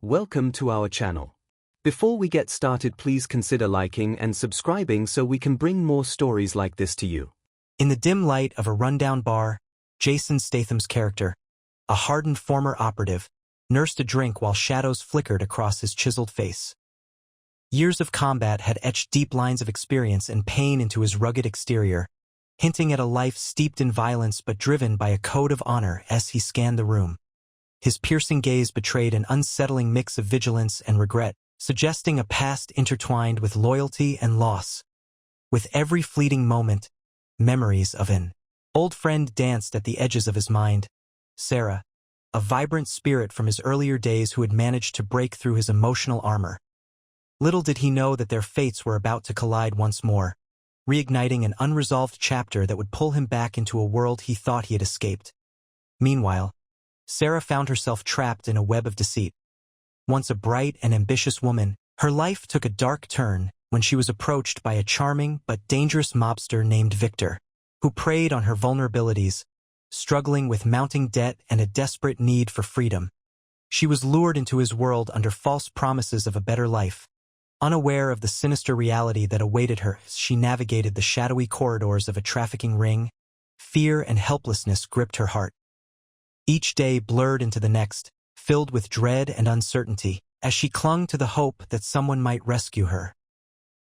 Welcome to our channel. Before we get started, please consider liking and subscribing so we can bring more stories like this to you. In the dim light of a rundown bar, Jason Statham's character, a hardened former operative, nursed a drink while shadows flickered across his chiseled face. Years of combat had etched deep lines of experience and pain into his rugged exterior, hinting at a life steeped in violence but driven by a code of honor as he scanned the room. His piercing gaze betrayed an unsettling mix of vigilance and regret, suggesting a past intertwined with loyalty and loss. With every fleeting moment, memories of an old friend danced at the edges of his mind. Sarah, a vibrant spirit from his earlier days who had managed to break through his emotional armor. Little did he know that their fates were about to collide once more, reigniting an unresolved chapter that would pull him back into a world he thought he had escaped. Meanwhile, Sarah found herself trapped in a web of deceit. Once a bright and ambitious woman, her life took a dark turn when she was approached by a charming but dangerous mobster named Victor, who preyed on her vulnerabilities, struggling with mounting debt and a desperate need for freedom. She was lured into his world under false promises of a better life, unaware of the sinister reality that awaited her as she navigated the shadowy corridors of a trafficking ring. Fear and helplessness gripped her heart. Each day blurred into the next, filled with dread and uncertainty, as she clung to the hope that someone might rescue her.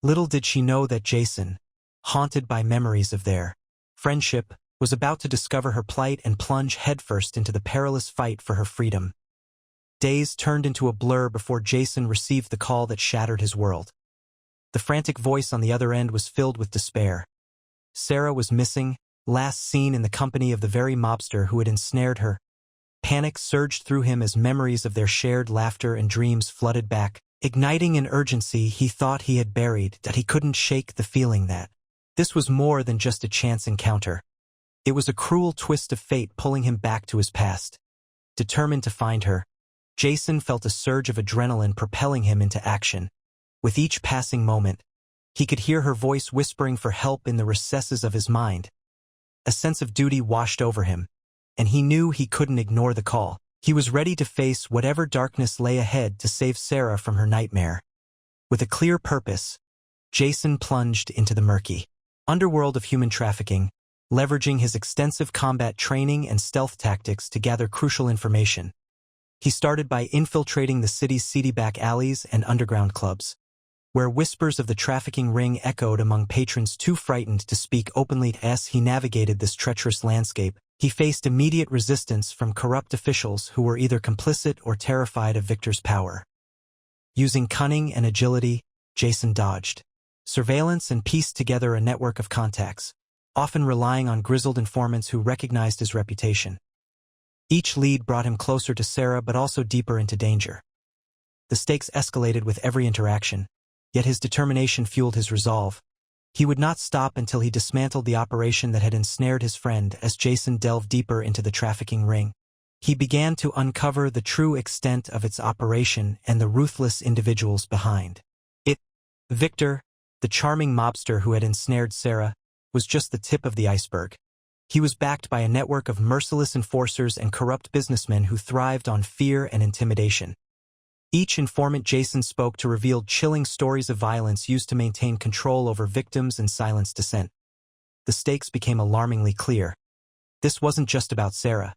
Little did she know that Jason, haunted by memories of their friendship, was about to discover her plight and plunge headfirst into the perilous fight for her freedom. Days turned into a blur before Jason received the call that shattered his world. The frantic voice on the other end was filled with despair. Sarah was missing, last seen in the company of the very mobster who had ensnared her. Panic surged through him as memories of their shared laughter and dreams flooded back, igniting an urgency he thought he had buried, that he couldn't shake the feeling that this was more than just a chance encounter. It was a cruel twist of fate pulling him back to his past. Determined to find her, Jason felt a surge of adrenaline propelling him into action. With each passing moment, he could hear her voice whispering for help in the recesses of his mind. A sense of duty washed over him, and he knew he couldn't ignore the call. He was ready to face whatever darkness lay ahead to save Sarah from her nightmare. With a clear purpose, Jason plunged into the murky underworld of human trafficking, leveraging his extensive combat training and stealth tactics to gather crucial information. He started by infiltrating the city's seedy back alleys and underground clubs, where whispers of the trafficking ring echoed among patrons too frightened to speak openly. As he navigated this treacherous landscape, he faced immediate resistance from corrupt officials who were either complicit or terrified of Victor's power. Using cunning and agility, Jason dodged surveillance and pieced together a network of contacts, often relying on grizzled informants who recognized his reputation. Each lead brought him closer to Sarah but also deeper into danger. The stakes escalated with every interaction, yet his determination fueled his resolve. He would not stop until he dismantled the operation that had ensnared his friend. As Jason delved deeper into the trafficking ring, he began to uncover the true extent of its operation and the ruthless individuals behind it. Victor, the charming mobster who had ensnared Sarah, was just the tip of the iceberg. He was backed by a network of merciless enforcers and corrupt businessmen who thrived on fear and intimidation. Each informant Jason spoke to revealed chilling stories of violence used to maintain control over victims and silence dissent. The stakes became alarmingly clear. This wasn't just about Sarah.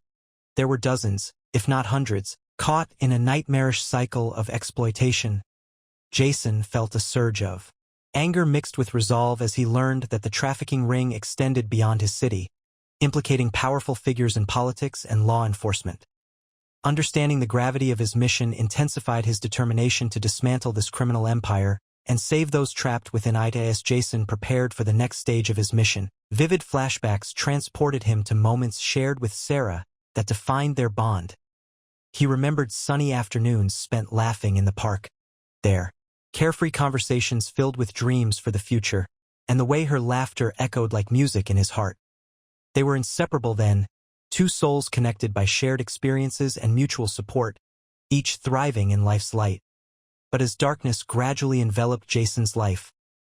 There were dozens, if not hundreds, caught in a nightmarish cycle of exploitation. Jason felt a surge of anger mixed with resolve as he learned that the trafficking ring extended beyond his city, implicating powerful figures in politics and law enforcement. Understanding the gravity of his mission intensified his determination to dismantle this criminal empire and save those trapped within it. As Jason prepared for the next stage of his mission, vivid flashbacks transported him to moments shared with Sarah that defined their bond. He remembered sunny afternoons spent laughing in the park, their carefree conversations filled with dreams for the future, and the way her laughter echoed like music in his heart. They were inseparable then, two souls connected by shared experiences and mutual support, each thriving in life's light. But as darkness gradually enveloped Jason's life,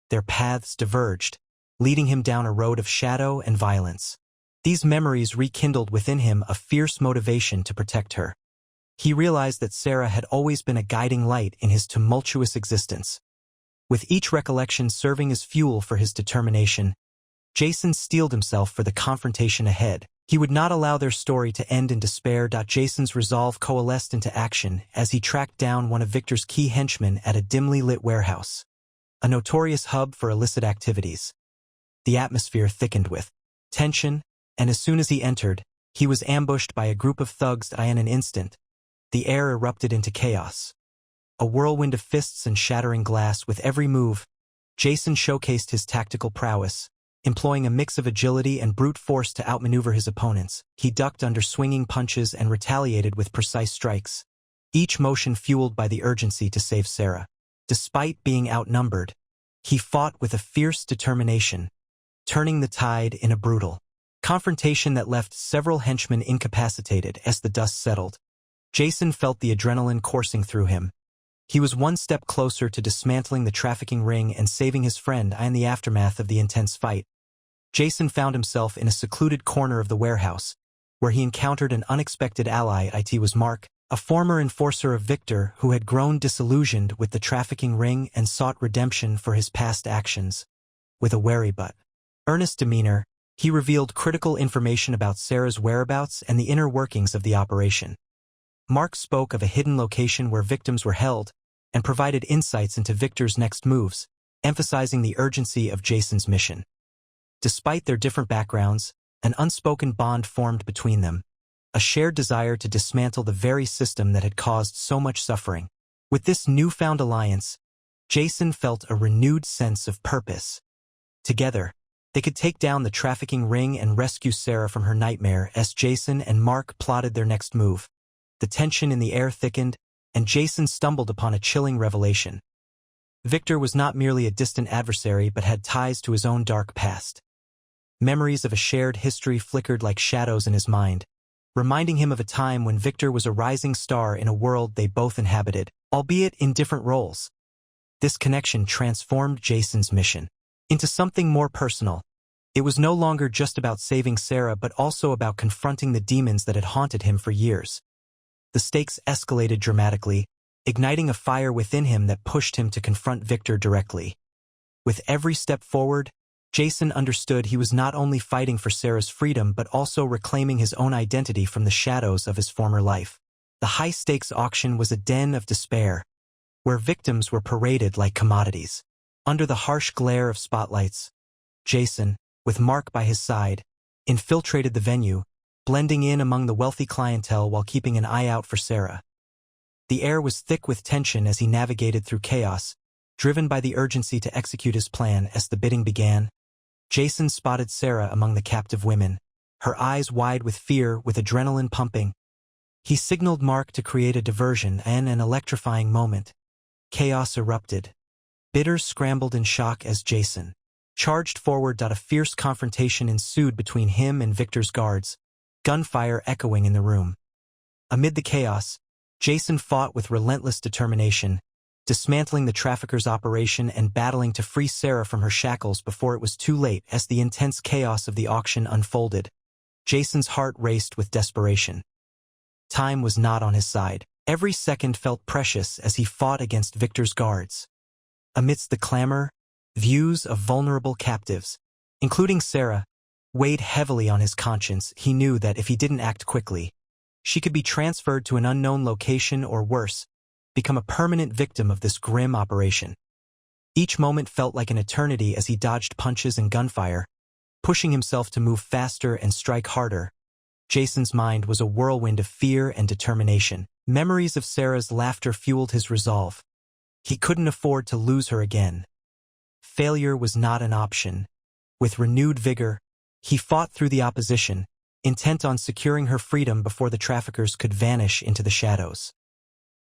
their paths diverged, leading him down a road of shadow and violence. These memories rekindled within him a fierce motivation to protect her. He realized that Sarah had always been a guiding light in his tumultuous existence. With each recollection serving as fuel for his determination, Jason steeled himself for the confrontation ahead. He would not allow their story to end in despair. Jason's resolve coalesced into action as he tracked down one of Victor's key henchmen at a dimly lit warehouse, a notorious hub for illicit activities. The atmosphere thickened with tension, and as soon as he entered, he was ambushed by a group of thugs. In an instant, the air erupted into chaos. A whirlwind of fists and shattering glass. With every move, Jason showcased his tactical prowess, employing a mix of agility and brute force to outmaneuver his opponents. He ducked under swinging punches and retaliated with precise strikes, each motion fueled by the urgency to save Sarah. Despite being outnumbered, he fought with a fierce determination, turning the tide in a brutal confrontation that left several henchmen incapacitated. As the dust settled, Jason felt the adrenaline coursing through him. He was one step closer to dismantling the trafficking ring and saving his friend. In the aftermath of the intense fight, Jason found himself in a secluded corner of the warehouse, where he encountered an unexpected ally. It was Mark, a former enforcer of Victor who had grown disillusioned with the trafficking ring and sought redemption for his past actions. With a wary but earnest demeanor, he revealed critical information about Sarah's whereabouts and the inner workings of the operation. Mark spoke of a hidden location where victims were held and provided insights into Victor's next moves, emphasizing the urgency of Jason's mission. Despite their different backgrounds, an unspoken bond formed between them, a shared desire to dismantle the very system that had caused so much suffering. With this newfound alliance, Jason felt a renewed sense of purpose. Together, they could take down the trafficking ring and rescue Sarah from her nightmare. As Jason and Mark plotted their next move, the tension in the air thickened, and Jason stumbled upon a chilling revelation. Victor was not merely a distant adversary but had ties to his own dark past. Memories of a shared history flickered like shadows in his mind, reminding him of a time when Victor was a rising star in a world they both inhabited, albeit in different roles. This connection transformed Jason's mission into something more personal. It was no longer just about saving Sarah but also about confronting the demons that had haunted him for years. The stakes escalated dramatically, igniting a fire within him that pushed him to confront Victor directly. With every step forward, Jason understood he was not only fighting for Sarah's freedom but also reclaiming his own identity from the shadows of his former life. The high-stakes auction was a den of despair, where victims were paraded like commodities. Under the harsh glare of spotlights, Jason, with Mark by his side, infiltrated the venue, blending in among the wealthy clientele while keeping an eye out for Sarah. The air was thick with tension as he navigated through chaos, driven by the urgency to execute his plan. As the bidding began, Jason spotted Sarah among the captive women, her eyes wide with fear, with adrenaline pumping. He signaled Mark to create a diversion, and an electrifying moment. Chaos erupted. Bidders scrambled in shock as Jason charged forward. A fierce confrontation ensued between him and Victor's guards, gunfire echoing in the room. Amid the chaos, Jason fought with relentless determination, dismantling the trafficker's operation and battling to free Sarah from her shackles before it was too late. As the intense chaos of the auction unfolded, Jason's heart raced with desperation. Time was not on his side. Every second felt precious as he fought against Victor's guards. Amidst the clamor, views of vulnerable captives, including Sarah, weighed heavily on his conscience. He knew that if he didn't act quickly, she could be transferred to an unknown location or worse, become a permanent victim of this grim operation. Each moment felt like an eternity as he dodged punches and gunfire, pushing himself to move faster and strike harder. Jason's mind was a whirlwind of fear and determination. Memories of Sarah's laughter fueled his resolve. He couldn't afford to lose her again. Failure was not an option. With renewed vigor, he fought through the opposition, intent on securing her freedom before the traffickers could vanish into the shadows.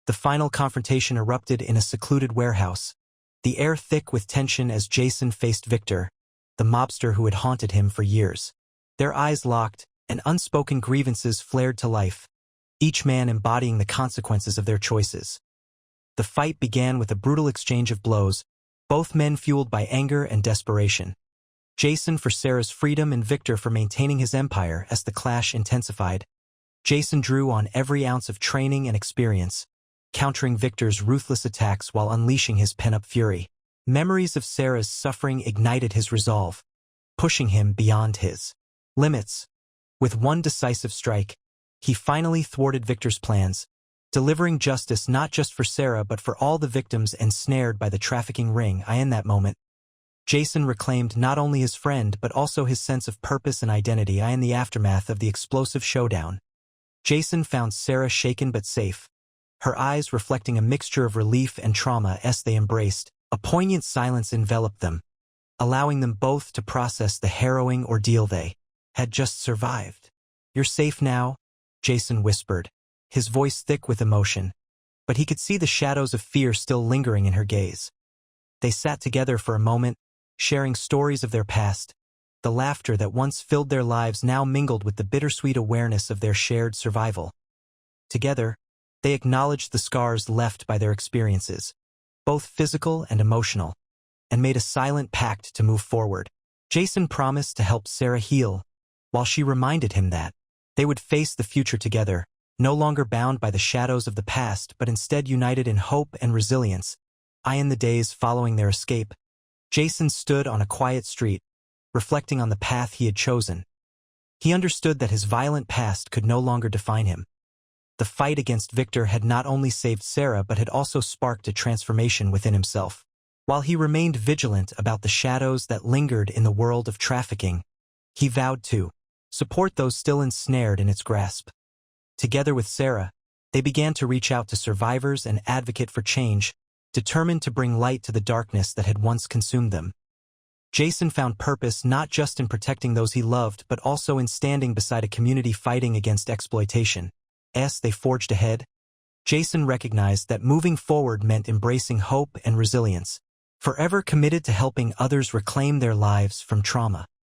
The final confrontation erupted in a secluded warehouse, the air thick with tension as Jason faced Victor, the mobster who had haunted him for years. Their eyes locked, and unspoken grievances flared to life, each man embodying the consequences of their choices. The fight began with a brutal exchange of blows, both men fueled by anger and desperation. Jason for Sarah's freedom and Victor for maintaining his empire. As the clash intensified, Jason drew on every ounce of training and experience, countering Victor's ruthless attacks while unleashing his pent-up fury. Memories of Sarah's suffering ignited his resolve, pushing him beyond his limits. With one decisive strike, he finally thwarted Victor's plans, delivering justice not just for Sarah but for all the victims ensnared by the trafficking ring. In that moment, Jason reclaimed not only his friend but also his sense of purpose and identity. In the aftermath of the explosive showdown, Jason found Sarah shaken but safe, her eyes reflecting a mixture of relief and trauma as they embraced. A poignant silence enveloped them, allowing them both to process the harrowing ordeal they had just survived. "You're safe now," Jason whispered, his voice thick with emotion, but he could see the shadows of fear still lingering in her gaze. They sat together for a moment, sharing stories of their past. The laughter that once filled their lives now mingled with the bittersweet awareness of their shared survival. Together, they acknowledged the scars left by their experiences, both physical and emotional, and made a silent pact to move forward. Jason promised to help Sarah heal, while she reminded him that they would face the future together, no longer bound by the shadows of the past but instead united in hope and resilience. In the days following their escape, Jason stood on a quiet street, reflecting on the path he had chosen. He understood that his violent past could no longer define him. The fight against Victor had not only saved Sarah but had also sparked a transformation within himself. While he remained vigilant about the shadows that lingered in the world of trafficking, he vowed to support those still ensnared in its grasp. Together with Sarah, they began to reach out to survivors and advocate for change, determined to bring light to the darkness that had once consumed them. Jason found purpose not just in protecting those he loved but also in standing beside a community fighting against exploitation. As they forged ahead, Jason recognized that moving forward meant embracing hope and resilience, forever committed to helping others reclaim their lives from trauma.